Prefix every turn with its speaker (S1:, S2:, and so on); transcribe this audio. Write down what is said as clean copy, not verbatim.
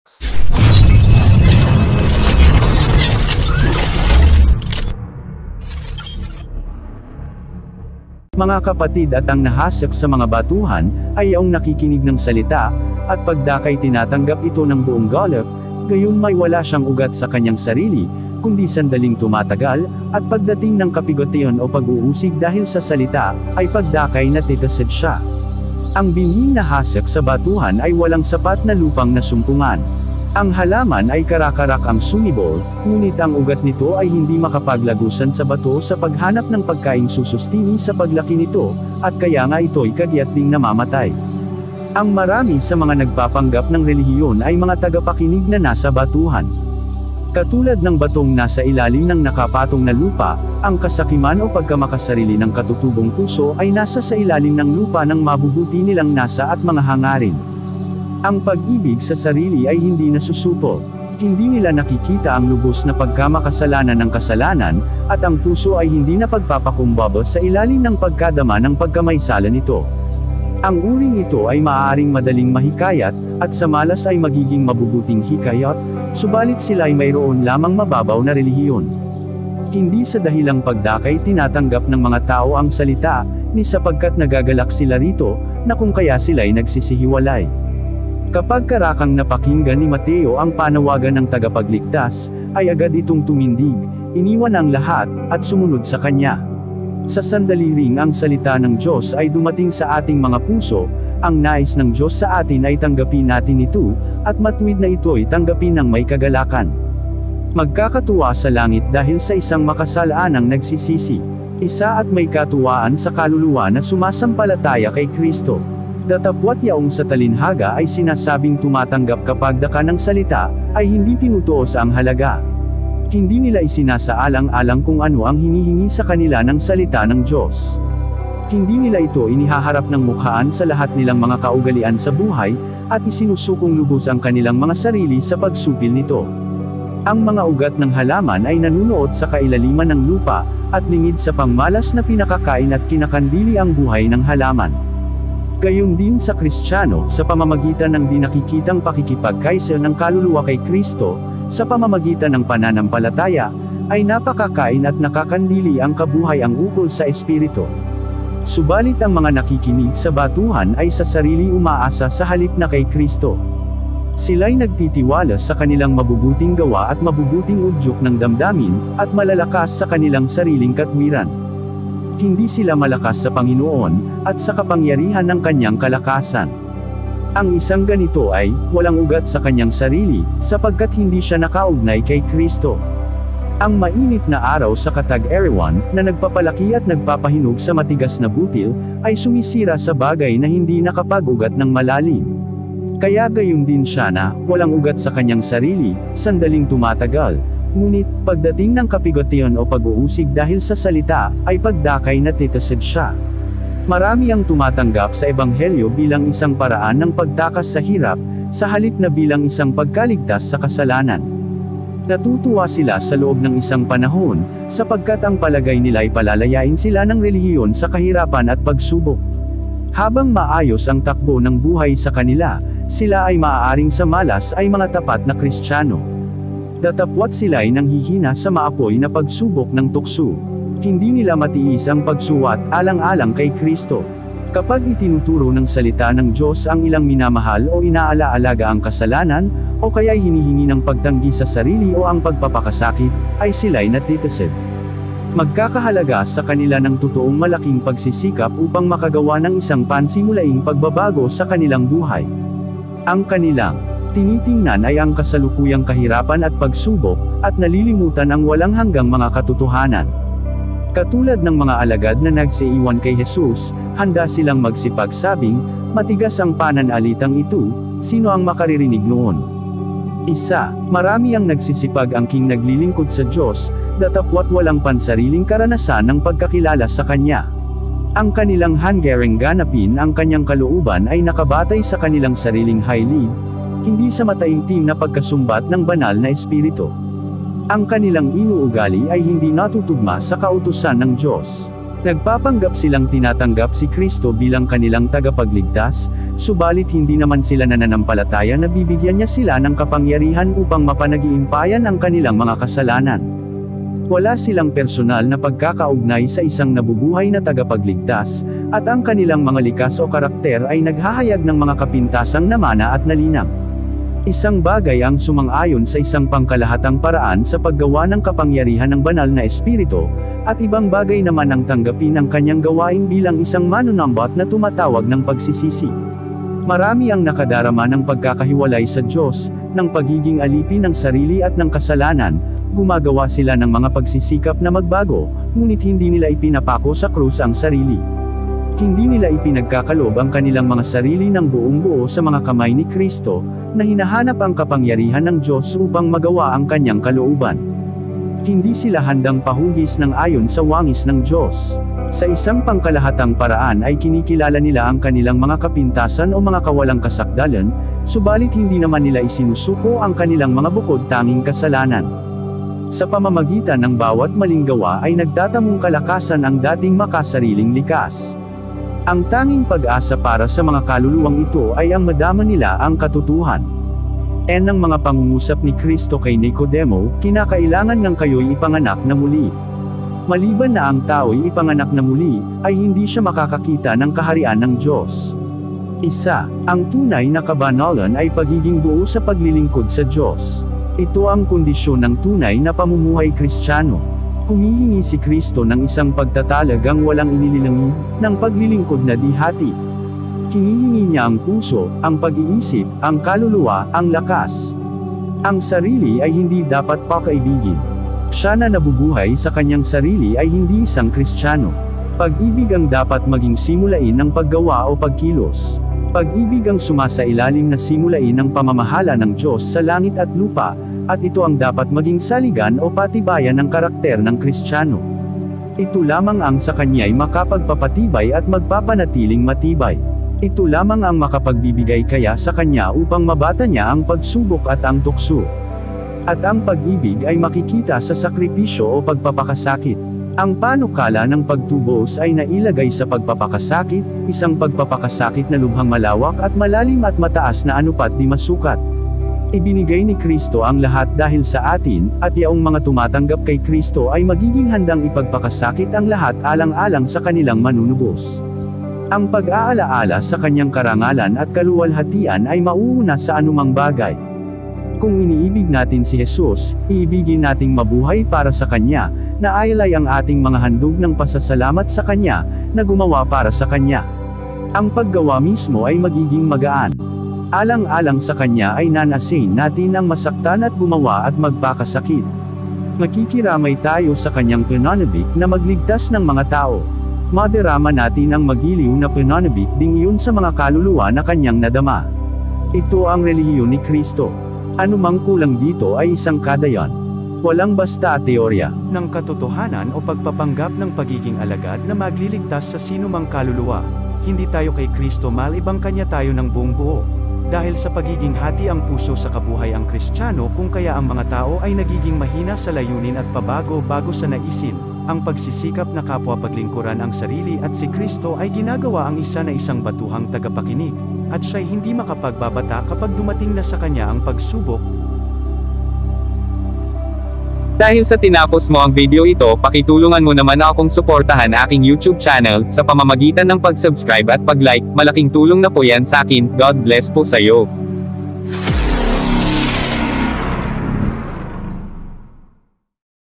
S1: Mga kapatid, at ang nahasik sa mga batuhan, ay ang nakikinig ng salita, at pagdakay tinatanggap ito ng buong galak, gayon may wala siyang ugat sa kanyang sarili, kundi sandaling tumatagal, at pagdating ng kapigatian o pag-uusig dahil sa salita, ay pagdakay na titasid siya. Ang binhing na hasik sa batuhan ay walang sapat na lupang nasumpungan. Ang halaman ay karakarak ang sumibol, ngunit ang ugat nito ay hindi makapaglagusan sa bato sa paghanap ng pagkaing susustini sa paglaki nito, at kaya nga ito'y kagyat ding namamatay. Ang marami sa mga nagpapanggap ng relihiyon ay mga tagapakinig na nasa batuhan. Katulad ng batong nasa ilalim ng nakapatong na lupa, ang kasakiman o pagkamakasarili ng katutubong puso ay nasa sa ilalim ng lupa ng mabubuti nilang nasa at mga hangarin. Ang pag-ibig sa sarili ay hindi nasusupo. Hindi nila nakikita ang lubos na pagkamakasalanan ng kasalanan, at ang puso ay hindi napagpapakumbaba sa ilalim ng pagkadama ng pagkamaysala nito. Ang uring ito ay maaaring madaling mahikayat, at sa malas ay magiging mabubuting hikayat, subalit sila ay mayroon lamang mababaw na relihiyon. Hindi sa dahilang pagdakay tinatanggap ng mga tao ang salita, ni sapagkat nagagalak sila rito, na kung kaya sila'y nagsisihiwalay. Kapag karakang napakinggan ni Mateo ang panawagan ng tagapagligtas, ay agad itong tumindig, iniwan ang lahat, at sumunod sa kanya. Sa sandali ring ang salita ng Diyos ay dumating sa ating mga puso, ang nais ng Diyos sa atin ay tanggapin natin ito, at matuwid na ito'y tanggapin ng may kagalakan. Magkakatuwa sa langit dahil sa isang makasalanang nagsisisi. Isa at may katuwaan sa kaluluwa na sumasampalataya kay Kristo. Datapwat yaong sa talinhaga ay sinasabing tumatanggap kapag daka ng salita, ay hindi tinutuos ang halaga. Hindi nila isinasaalang-alang kung ano ang hinihingi sa kanila ng salita ng Diyos. Hindi nila ito inihaharap ng mukhaan sa lahat nilang mga kaugalian sa buhay, at isinusukong lubos ang kanilang mga sarili sa pagsupil nito. Ang mga ugat ng halaman ay nanunuot sa kailaliman ng lupa, at lingid sa pangmalas na pinakakain at kinakandili ang buhay ng halaman. Gayon din sa Kristiyano, sa pamamagitan ng di nakikitang pakikipagkaisa ng kaluluwa kay Kristo, sa pamamagitan ng pananampalataya, ay napakakain at nakakandili ang kabuhay ang ukol sa Espiritu. Subalit ang mga nakikinig sa batuhan ay sa sarili umaasa sa halip na kay Kristo. Sila'y nagtitiwala sa kanilang mabubuting gawa at mabubuting udyok ng damdamin, at malalakas sa kanilang sariling katwiran. Hindi sila malakas sa Panginoon, at sa kapangyarihan ng kanyang kalakasan. Ang isang ganito ay, walang ugat sa kanyang sarili, sapagkat hindi siya nakaugnay kay Kristo. Ang mainit na araw sa katag-erawan, na nagpapalaki at nagpapahinog sa matigas na butil, ay sumisira sa bagay na hindi nakapag-ugat ng malalim. Kaya gayon din siya na, walang ugat sa kanyang sarili, sandaling tumatagal. Ngunit, pagdating ng kapigatian o pag-uusig dahil sa salita, ay pagdakay na titasid siya. Marami ang tumatanggap sa Ebanghelyo bilang isang paraan ng pagtakas sa hirap, sa halip na bilang isang pagkaligtas sa kasalanan. Natutuwa sila sa loob ng isang panahon, sapagkat ang palagay nila ay palalayain sila ng relihiyon sa kahirapan at pagsubok. Habang maayos ang takbo ng buhay sa kanila, sila ay maaaring sa malas ay mga tapat na Kristiyano. Datapwat sila ay nanghihina sa maapoy na pagsubok ng tukso. Hindi nila matiis ang pagsuwat alang-alang kay Kristo. Kapag itinuturo ng salita ng Diyos ang ilang minamahal o inaalaalaga ang kasalanan, o kaya'y hinihingi ng pagtanggi sa sarili o ang pagpapakasakit, ay sila'y natitisid. Magkakahalaga sa kanila ng totoong malaking pagsisikap upang makagawa ng isang pansimulaing pagbabago sa kanilang buhay. Ang kanilang tinitingnan ay ang kasalukuyang kahirapan at pagsubok, at nalilimutan ang walang hanggang mga katotohanan. Katulad ng mga alagad na nagsiiwan kay Jesus, handa silang magsipagsabing, matigas ang pananalitang ito, sino ang makaririnig noon? Isa, marami ang nagsisipag angking naglilingkod sa Diyos, datapwat walang pansariling karanasan ng pagkakilala sa Kanya. Ang kanilang hanggaring ganapin ang Kanyang kalooban ay nakabatay sa kanilang sariling hilig, hindi sa mataimtim na pagkasumbat ng banal na espiritu. Ang kanilang inuugali ay hindi natutugma sa kautusan ng Diyos. Nagpapanggap silang tinatanggap si Kristo bilang kanilang tagapagligtas, subalit hindi naman sila nananampalataya na bibigyan niya sila ng kapangyarihan upang mapanagiimpayan ang kanilang mga kasalanan. Wala silang personal na pagkakaugnay sa isang nabubuhay na tagapagligtas, at ang kanilang mga likas o karakter ay naghahayag ng mga kapintasang namana at nalinang. Isang bagay ang sumang-ayon sa isang pangkalahatang paraan sa paggawa ng kapangyarihan ng banal na espiritu, at ibang bagay naman ang tanggapin ang kanyang gawain bilang isang manunumbat na tumatawag ng pagsisisi. Marami ang nakadarama ng pagkakahiwalay sa Diyos, ng pagiging alipin ng sarili at ng kasalanan. Gumagawa sila ng mga pagsisikap na magbago, ngunit hindi nila ipinapako sa krus ang sarili. Hindi nila ipinagkakalob ang kanilang mga sarili ng buong buo sa mga kamay ni Kristo, na hinahanap ang kapangyarihan ng Diyos upang magawa ang kanyang kalooban. Hindi sila handang pahugis ng ayon sa wangis ng Diyos. Sa isang pangkalahatang paraan ay kinikilala nila ang kanilang mga kapintasan o mga kawalang kasakdalan, subalit hindi naman nila isinusuko ang kanilang mga bukod tanging kasalanan. Sa pamamagitan ng bawat maling gawa ay nagtatamong kalakasan ang dating makasariling likas. Ang tanging pag-asa para sa mga kaluluwang ito ay ang madama nila ang katotohanan. Ng mga pangungusap ni Kristo kay Nicodemo, kinakailangan ngang kayo'y ipanganak na muli. Maliban na ang tao'y ipanganak na muli, ay hindi siya makakakita ng kaharian ng Diyos. Ang tunay na kabanalan ay pagiging buo sa paglilingkod sa Diyos. Ito ang kondisyon ng tunay na pamumuhay Kristiyano. Humihingi si Kristo ng isang pagtatalagang walang inililangi, ng paglilingkod na di hati. Hinihingi niya ang puso, ang pag-iisip, ang kaluluwa, ang lakas. Ang sarili ay hindi dapat pakaibigin. Siya na nabubuhay sa kanyang sarili ay hindi isang Kristiyano. Pag-ibig ang dapat maging simulain ng paggawa o pagkilos. Pag-ibig ang sumasailalim na simulain ng pamamahala ng Diyos sa langit at lupa, at ito ang dapat maging saligan o patibayan ng karakter ng Kristiyano. Ito lamang ang sa kanya'y makapagpapatibay at magpapanatiling matibay. Ito lamang ang makapagbibigay kaya sa kanya upang mabata niya ang pagsubok at ang tukso. At ang pag-ibig ay makikita sa sakripisyo o pagpapakasakit. Ang panukala ng pagtubos ay nailagay sa pagpapakasakit, isang pagpapakasakit na lubhang malawak at malalim at mataas na anupat di masukat. Ibinigay ni Kristo ang lahat dahil sa atin, at yaong mga tumatanggap kay Kristo ay magiging handang ipagpakasakit ang lahat alang-alang sa kanilang manunubos. Ang pag-aalaala sa kanyang karangalan at kaluwalhatian ay mauuna sa anumang bagay. Kung iniibig natin si Jesus, iibigin nating mabuhay para sa Kanya, na aylay ang ating mga handog ng pasasalamat sa Kanya, na gumawa para sa Kanya. Ang paggawa mismo ay magiging magaan. Alang-alang sa Kanya ay nanasin natin ang masaktan at gumawa at magpakasakit. Makikiramay tayo sa Kanyang pinanabik na magligtas ng mga tao. Madarama natin ang magiliw na pinanabik ding iyon sa mga kaluluwa na Kanyang nadama. Ito ang relihiyon ni Kristo. Anumang kulang dito ay isang kadayan. Walang basta teorya ng katotohanan o pagpapanggap ng pagiging alagad na magliligtas sa sinumang kaluluwa. Hindi tayo kay Kristo malibang Kanya tayo ng buong buo. Dahil sa pagiging hati ang puso sa kabuhay ang Kristiyano, kung kaya ang mga tao ay nagiging mahina sa layunin at pabago-bago sa naisin, ang pagsisikap na kapwa paglingkuran ang sarili at si Kristo ay ginagawa ang isa na isang batuhang tagapakinig, at siya'y hindi makapagbabata kapag dumating na sa kanya ang pagsubok.
S2: Dahil sa tinapos mo ang video ito, pakitulungan mo naman akong suportahan aking YouTube channel, sa pamamagitan ng pag-subscribe at pag-like. Malaking tulong na po yan sa akin. God bless po sa iyo.